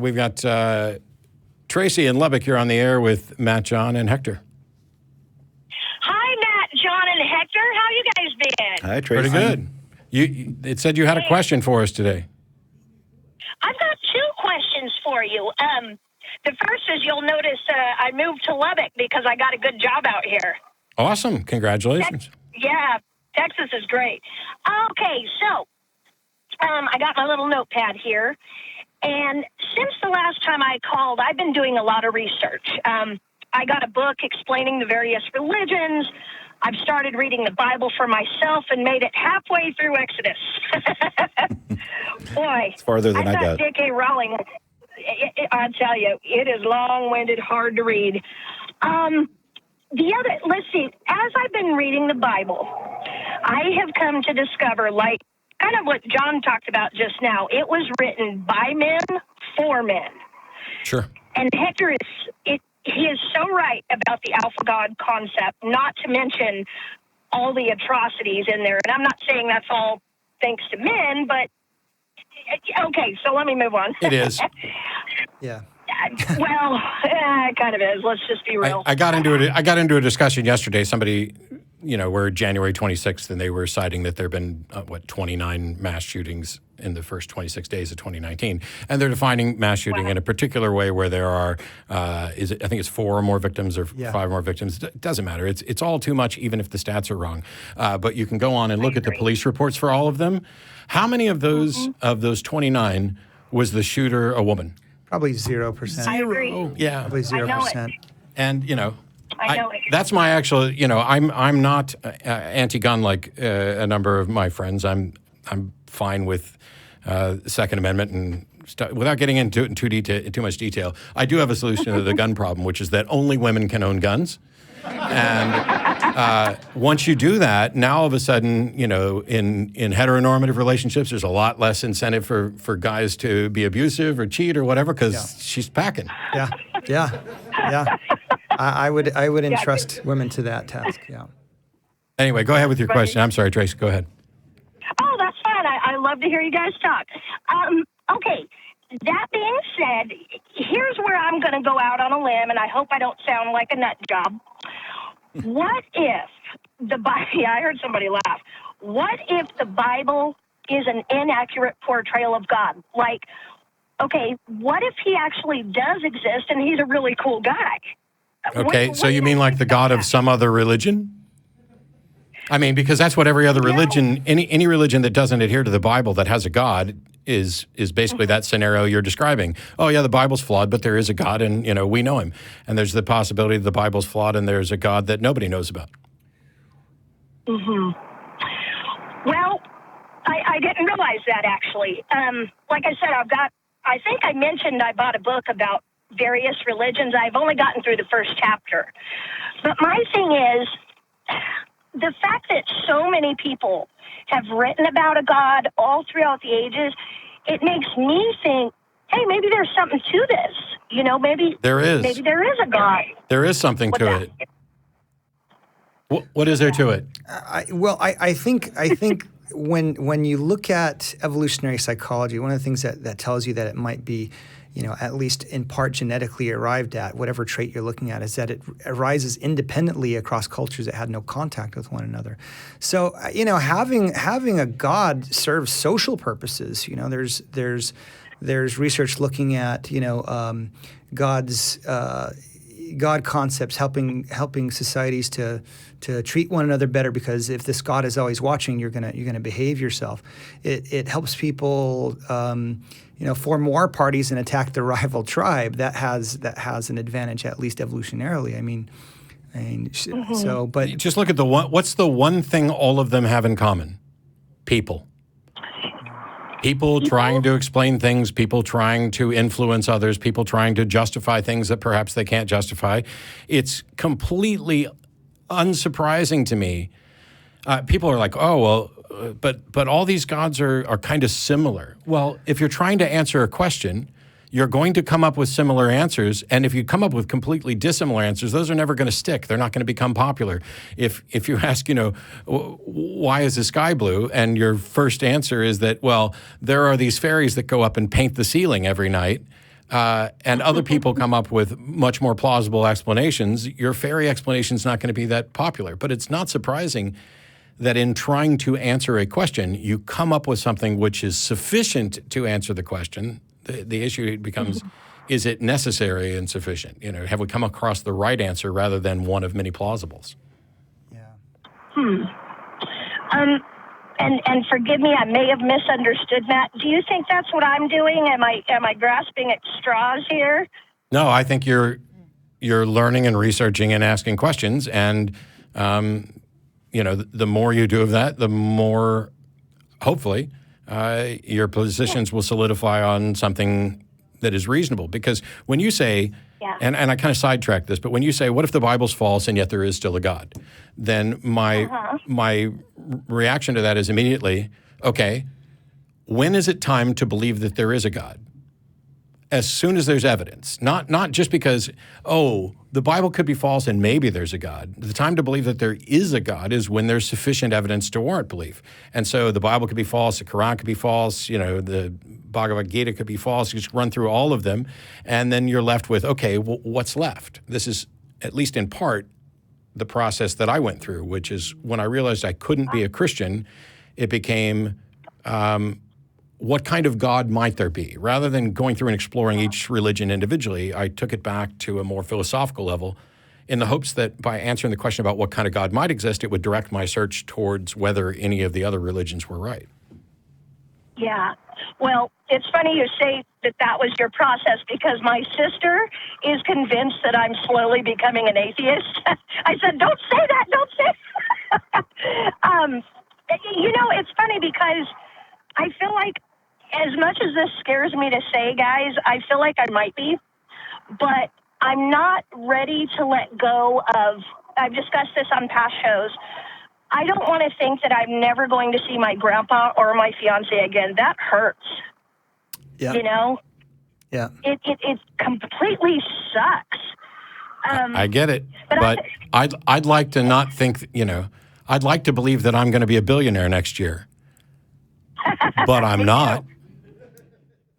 We've got Tracy in Lubbock. You're on the air with Matt, John, and Hector. Hi, Matt, John, and Hector. How you guys been? Hi, Tracy. Pretty good. It said you had a question for us today. I've got two questions for you. The first is you'll notice I moved to Lubbock because I got a good job out here. Awesome. Congratulations. Yeah, Texas is great. Okay, so I got my little notepad here. And since the last time I called, I've been doing a lot of research. I got a book explaining the various religions. I've started reading the Bible for myself and made it halfway through Exodus. Boy, It's farther than I thought got. J.K. Rowling, I tell you, it is long-winded, hard to read. Let's see, as I've been reading the Bible, I have come to discover, like, kind of what John talked about just now. It was written by men, for men. Sure. And Hector he is so right about the alpha God concept, not to mention all the atrocities in there. And I'm not saying that's all thanks to men, but okay, so let me move on. It is. Yeah. Well, it kind of is. Let's just be real. I got into a discussion yesterday. Somebody, we're January 26th, and they were citing that there have been 29 mass shootings in the first 26 days of 2019, and they're defining mass shooting in a particular way where there are, I think it's 4 or more victims or 5 or more victims. It doesn't matter. It's all too much, even if the stats are wrong. But you can go on and look at the police reports for all of them. How many of those 29 was the shooter a woman? Probably 0%. I agree. Yeah. Probably 0%. And I know it. that's my actual. I'm not anti-gun like a number of my friends. I'm fine with the Second Amendment and without getting into it in too much detail. I do have a solution to the gun problem, which is that only women can own guns. And once you do that, now all of a sudden, in heteronormative relationships, there's a lot less incentive for guys to be abusive or cheat or whatever because she's packing. Yeah. I would entrust women to that task. Yeah. Anyway, go ahead with your question. I'm sorry, Tracy. Go ahead. Oh, that's fine. I love to hear you guys talk. Okay. That being said, here's where I'm going to go out on a limb, and I hope I don't sound like a nut job. What if the Bible, I heard somebody laugh. What if the Bible is an inaccurate portrayal of God? Like, okay, what if he actually does exist and he's a really cool guy? Okay, so you mean like the God of some other religion? I mean, because that's what every other religion, any religion that doesn't adhere to the Bible that has a God is basically that scenario you're describing. Oh, yeah, the Bible's flawed, but there is a God, and, we know him. And there's the possibility that the Bible's flawed and there's a God that nobody knows about. Mm-hmm. Well, I didn't realize that, actually. Like I said, I think I mentioned I bought a book about various religions. I've only gotten through the first chapter. But my thing is, the fact that so many people have written about a God all throughout the ages, it makes me think, hey, maybe there's something to this. Maybe there is. Maybe there is a God. There is something to it. What is there to it? I think when you look at evolutionary psychology, one of the things that tells you that it might be, at least in part genetically arrived at, whatever trait you're looking at, is that it arises independently across cultures that had no contact with one another. So, having a God serves social purposes. There's research looking at, God's God concepts helping societies to treat one another better, because if this God is always watching, you're gonna behave yourself. It helps people form war parties and attack the rival tribe. That has an advantage, at least evolutionarily. So, but just look at what's the one thing all of them have in common? People trying to explain things, people trying to influence others, people trying to justify things that perhaps they can't justify. It's completely unsurprising to me. People are like, oh, well, but all these gods are kind of similar. Well, if you're trying to answer a question, you're going to come up with similar answers. And if you come up with completely dissimilar answers, those are never going to stick. They're not going to become popular. If you ask, why is the sky blue? And your first answer is that, well, there are these fairies that go up and paint the ceiling every night. and other people come up with much more plausible explanations, your fairy explanation is not going to be that popular. But it's not surprising that in trying to answer a question, you come up with something which is sufficient to answer the question. The issue becomes, is it necessary and sufficient? Have we come across the right answer rather than one of many plausibles? Yeah. And forgive me, I may have misunderstood that. Do you think that's what I'm doing? Am I grasping at straws here? No, I think you're learning and researching and asking questions, and the more you do of that, the more, hopefully, your positions will solidify on something that is reasonable. Because when you say, and I kind of sidetracked this, but when you say, what if the Bible's false and yet there is still a God? Then my reaction to that is immediately, okay, when is it time to believe that there is a God? As soon as there's evidence, not just because, the Bible could be false and maybe there's a God. The time to believe that there is a God is when there's sufficient evidence to warrant belief. And so the Bible could be false, the Quran could be false, the Bhagavad Gita could be false. You just run through all of them, and then you're left with, okay, well, what's left? This is, at least in part, the process that I went through, which is when I realized I couldn't be a Christian, it became, what kind of God might there be? Rather than going through and exploring each religion individually, I took it back to a more philosophical level in the hopes that by answering the question about what kind of God might exist, it would direct my search towards whether any of the other religions were right. Yeah. Well, it's funny you say that was your process, because my sister is convinced that I'm slowly becoming an atheist. I said, don't say that, don't say that. It's funny because I feel like, as much as this scares me to say, guys, I feel like I might be, but I'm not ready to let go of, I've discussed this on past shows, I don't want to think that I'm never going to see my grandpa or my fiance again. That hurts. Yeah. Yeah. It completely sucks. I get it, but I'd like to not think, I'd like to believe that I'm going to be a billionaire next year, but I'm not.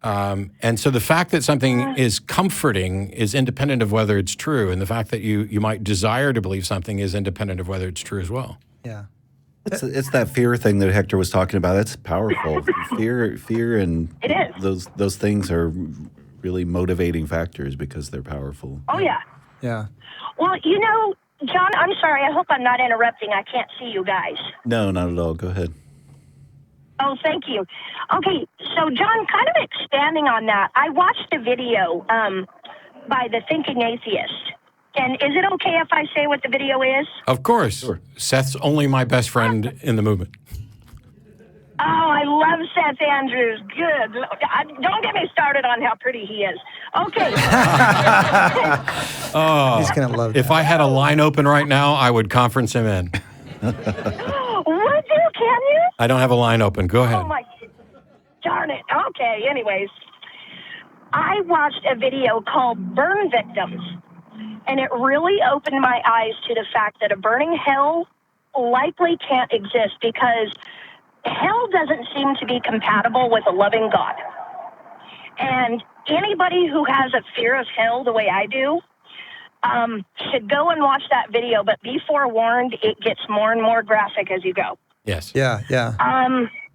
And so the fact that something is comforting is independent of whether it's true, and the fact that you might desire to believe something is independent of whether it's true as well. Yeah. It's that fear thing that Hector was talking about. It's powerful. Fear, and it is. Those things are really motivating factors because they're powerful. Oh yeah. Yeah. Well, John, I'm sorry. I hope I'm not interrupting. I can't see you guys. No, not at all. Go ahead. Oh, thank you. Okay, so John, kind of expanding on that, I watched a video by the Thinking Atheist. And is it okay if I say what the video is? Of course. Sure. Seth's only my best friend in the movement. Oh, I love Seth Andrews. Good. Don't get me started on how pretty he is. Okay. He's going to love that. If I had a line open right now, I would conference him in. Would you? Can you? I don't have a line open. Go ahead. Oh, my. Darn it. Okay, anyways. I watched a video called Burn Victims, and it really opened my eyes to the fact that a burning hell likely can't exist because hell doesn't seem to be compatible with a loving God. And anybody who has a fear of hell the way I do should go and watch that video, but be forewarned, it gets more and more graphic as you go. Yes. Yeah.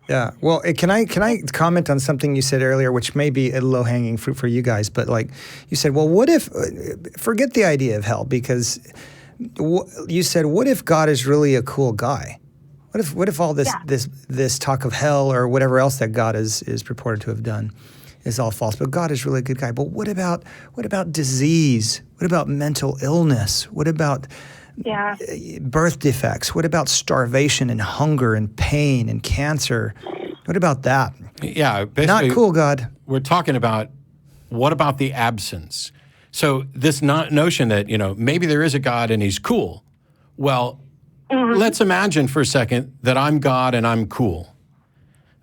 Yeah. Well, can I comment on something you said earlier, which may be a low-hanging fruit for you guys, but like you said, well, what if, forget the idea of hell, because you said, what if God is really a cool guy? What if all this talk of hell or whatever else that God is purported to have done is all false, but God is really a good guy? But what about disease? What about mental illness? What about birth defects? What about starvation and hunger and pain and cancer? What about that? Yeah, basically, not cool, God. We're talking about what about the absence? So this notion that, maybe there is a God and he's cool. Well, let's imagine for a second that I'm God and I'm cool.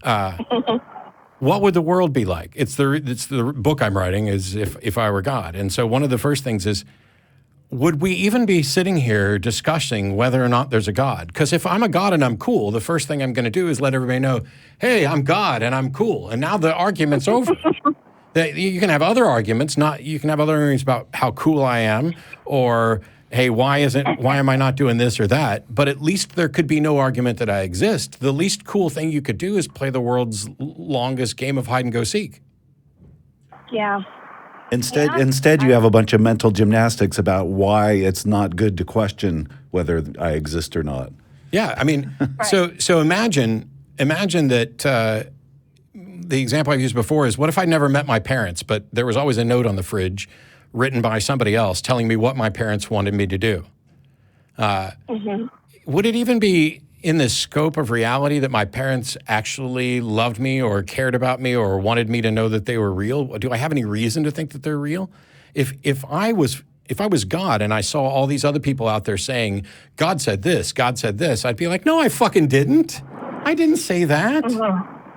What would the world be like? It's the book I'm writing is if I were God. And so one of the first things is, would we even be sitting here discussing whether or not there's a God? Because if I'm a God and I'm cool, the first thing I'm going to do is let everybody know, hey, I'm God and I'm cool. And now the argument's over. You can have other arguments. You can have other arguments about how cool I am, or hey, why am I not doing this or that? But at least there could be no argument that I exist. The least cool thing you could do is play the world's longest game of hide and go seek. Yeah. Instead, you have a bunch of mental gymnastics about why it's not good to question whether I exist or not. Yeah, I mean, so imagine that the example I've used before is, what if I never met my parents, but there was always a note on the fridge written by somebody else telling me what my parents wanted me to do? Would it even be in the scope of reality that my parents actually loved me or cared about me or wanted me to know that they were real? Do I have any reason to think that they're real? If I was God and I saw all these other people out there saying, God said this, I'd be like, no, I fucking didn't. I didn't say that.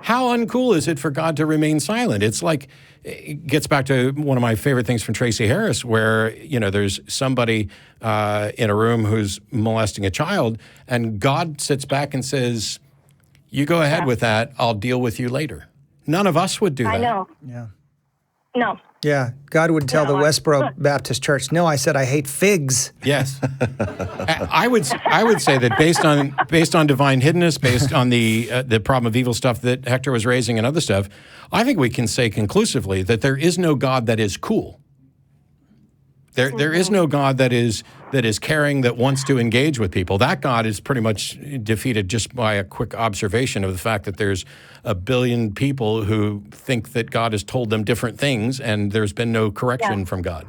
How uncool is it for God to remain silent? It's like, it gets back to one of my favorite things from Tracy Harris, where, there's somebody in a room who's molesting a child, and God sits back and says, you go ahead with that, I'll deal with you later. None of us would do that. I know. Yeah. No. Yeah. God would tell the Westboro Baptist Church, no, I said I hate figs. Yes. I would say that based on divine hiddenness, based on the problem of evil stuff that Hector was raising and other stuff, I think we can say conclusively that there is no God that is cool. There is no God that is caring, that wants to engage with people. That God is pretty much defeated just by a quick observation of the fact that there's a billion people who think that God has told them different things, and there's been no correction from God.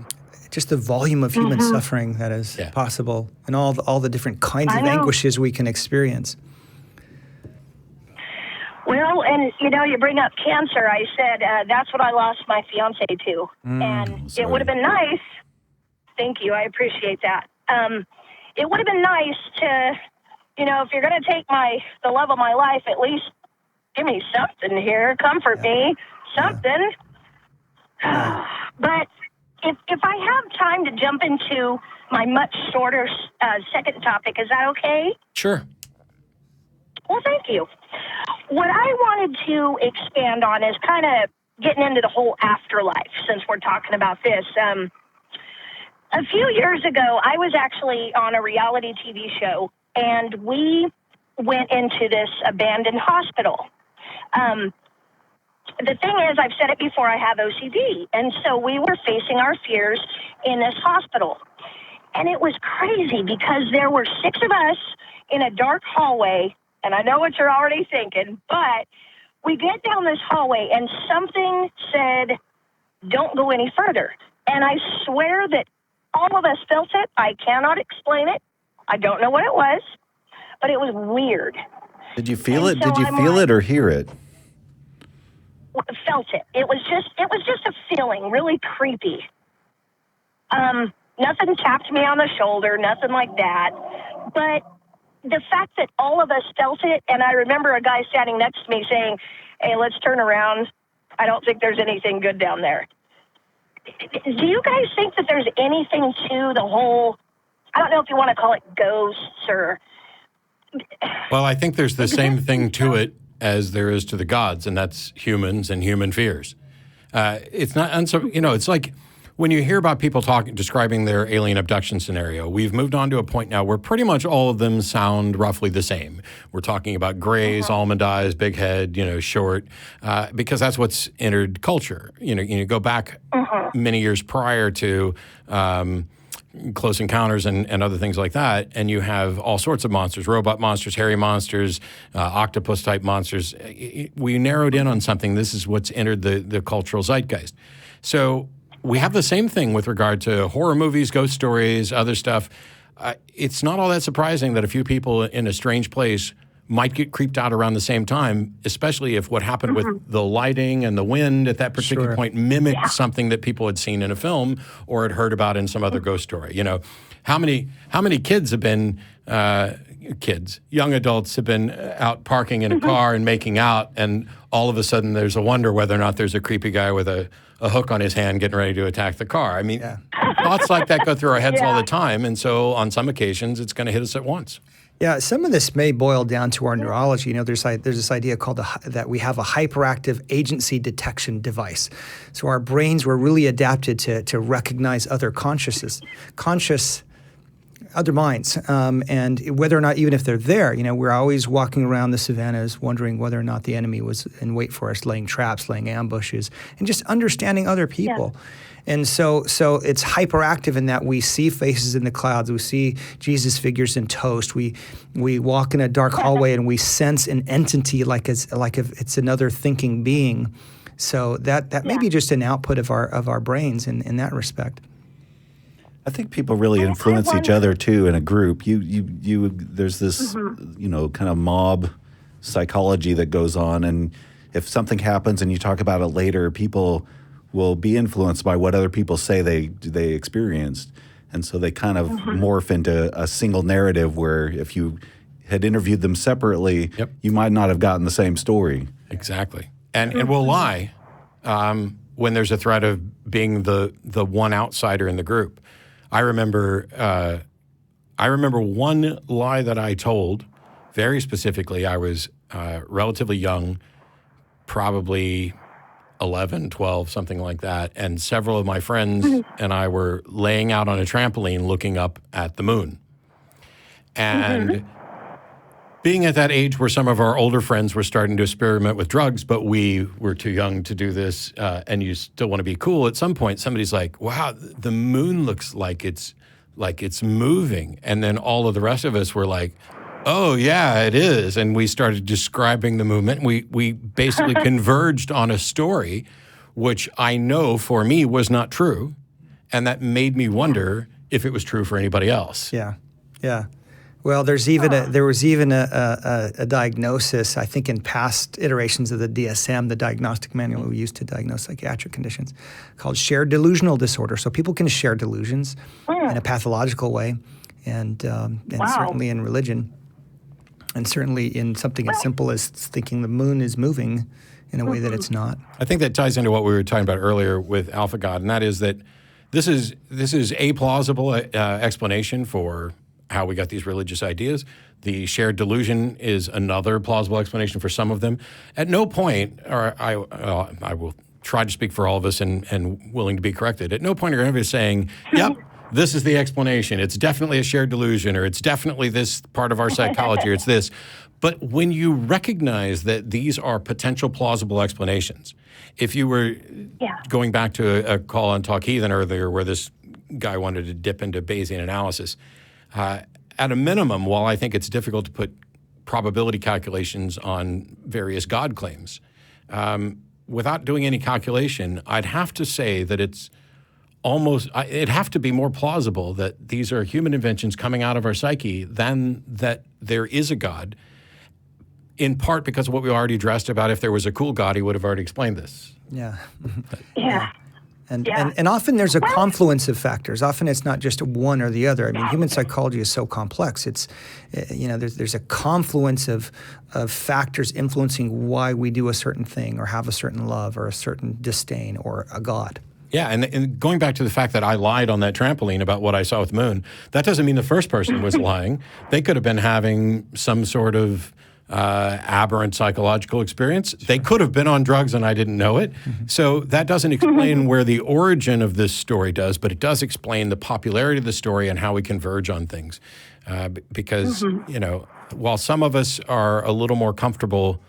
Just the volume of human suffering that is possible, and all the different kinds of anguishes we can experience. Well, and you bring up cancer. I said that's what I lost my fiance to, and it would have been nice. Thank you. I appreciate that. It would have been nice to, if you're going to take the love of my life, at least give me something here, comfort me, something. But if I have time to jump into my much shorter second topic, is that okay? Sure. Well, thank you. What I wanted to expand on is kind of getting into the whole afterlife, since we're talking about this. A few years ago, I was actually on a reality TV show, and we went into this abandoned hospital. The thing is, I've said it before, I have OCD, and so we were facing our fears in this hospital. And it was crazy because there were 6 of us in a dark hallway, and I know what you're already thinking, but we get down this hallway, and something said, don't go any further. And I swear that all of us felt it. I cannot explain it. I don't know what it was, but it was weird. Did you feel it? Did you feel it or hear it? Felt it. It was just a feeling, really creepy. Nothing tapped me on the shoulder, nothing like that. But the fact that all of us felt it, and I remember a guy standing next to me saying, hey, let's turn around. I don't think there's anything good down there. Do you guys think that there's anything to the whole, I don't know if you want to call it ghosts or... Well, I think there's the same thing to it as there is to the gods, and that's humans and human fears. It's not, it's like when you hear about people describing their alien abduction scenario, we've moved on to a point now where pretty much all of them sound roughly the same. We're talking about grays, almond eyes, big head, short, because that's what's entered culture. You go back many years prior to Close Encounters and other things like that, and you have all sorts of monsters, robot monsters, hairy monsters, octopus-type monsters. We narrowed in on something. This is what's entered the cultural zeitgeist. So we have the same thing with regard to horror movies, ghost stories, other stuff. It's not all that surprising that a few people in a strange place might get creeped out around the same time, especially if what happened with the lighting and the wind at that particular point mimicked something that people had seen in a film or had heard about in some other ghost story. How many kids have been young adults have been out parking in a car and making out, and all of a sudden there's a wonder whether or not there's a creepy guy with a hook on his hand getting ready to attack the car. I mean, thoughts like that go through our heads all the time, and so on some occasions it's going to hit us at once. Yeah, some of this may boil down to our neurology. There's this idea called that we have a hyperactive agency detection device. So our brains were really adapted to recognize other other minds, and whether or not, even if they're there, we're always walking around the savannas wondering whether or not the enemy was in wait for us, laying traps, laying ambushes, and just understanding other people. Yeah. And so it's hyperactive in that we see faces in the clouds, we see Jesus figures in toast, we walk in a dark hallway and we sense an entity like if it's another thinking being. So that may be just an output of our brains in that respect. I think people really influence each other too in a group. There's this kind of mob psychology that goes on, and if something happens and you talk about it later, people will be influenced by what other people say they experienced. And so they kind of morph into a single narrative where if you had interviewed them separately, you might not have gotten the same story. Exactly. And it will lie when there's a threat of being the one outsider in the group. I remember one lie that I told very specifically. I was relatively young, probably 11, 12, something like that. And several of my friends and I were laying out on a trampoline looking up at the moon. And being at that age where some of our older friends were starting to experiment with drugs, but we were too young to do this, and you still want to be cool, at some point somebody's like, wow, the moon looks like it's moving. And then all of the rest of us were like, oh, yeah, it is. And we started describing the movement. We basically converged on a story, which I know for me was not true. And that made me wonder if it was true for anybody else. Yeah, yeah. Well, there was even a diagnosis, I think, in past iterations of the DSM, the diagnostic manual we used to diagnose psychiatric conditions, called shared delusional disorder. So people can share delusions in a pathological way, and certainly in religion. And certainly in something as simple as thinking the moon is moving in a way that it's not. I think that ties into what we were talking about earlier with Alpha God, and that is that this is a plausible explanation for how we got these religious ideas. The shared delusion is another plausible explanation for some of them. At no point, or I will try to speak for all of us and willing to be corrected, at no point are any of us saying, yep, this is the explanation. It's definitely a shared delusion, or it's definitely this part of our psychology, or it's this. But when you recognize that these are potential plausible explanations, if you were going back to a call on Talk Heathen earlier where this guy wanted to dip into Bayesian analysis, at a minimum, while I think it's difficult to put probability calculations on various God claims, without doing any calculation, I'd have to say that it'd have to be more plausible that these are human inventions coming out of our psyche than that there is a God, in part because of what we already addressed about if there was a cool God, he would have already explained this. Yeah. Yeah. And often there's a confluence of factors. Often it's not just one or the other. I mean, human psychology is so complex. It's, there's a confluence of factors influencing why we do a certain thing or have a certain love or a certain disdain or a God. Yeah, and going back to the fact that I lied on that trampoline about what I saw with the moon, that doesn't mean the first person was lying. They could have been having some sort of aberrant psychological experience. They could have been on drugs and I didn't know it. So that doesn't explain where the origin of this story does, but it does explain the popularity of the story and how we converge on things. Because, while some of us are a little more comfortable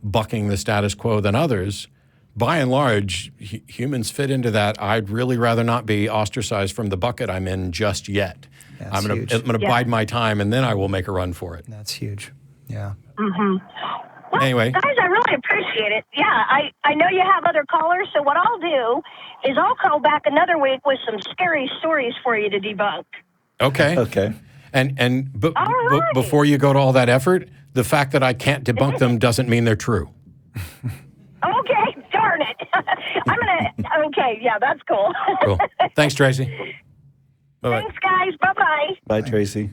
bucking the status quo than others, by and large, humans fit into that. I'd really rather not be ostracized from the bucket I'm in just yet. I'm going to bide my time, and then I will make a run for it. That's huge. Yeah. Well, anyway, guys, I really appreciate it. Yeah, I know you have other callers, so what I'll do is I'll call back another week with some scary stories for you to debunk. Okay. Okay. And before you go to all that effort, the fact that I can't debunk them doesn't mean they're true. Okay, darn it. Okay, yeah, that's cool. Cool. Thanks, Tracy. Bye-bye. Thanks, guys. Bye-bye. Bye, Tracy.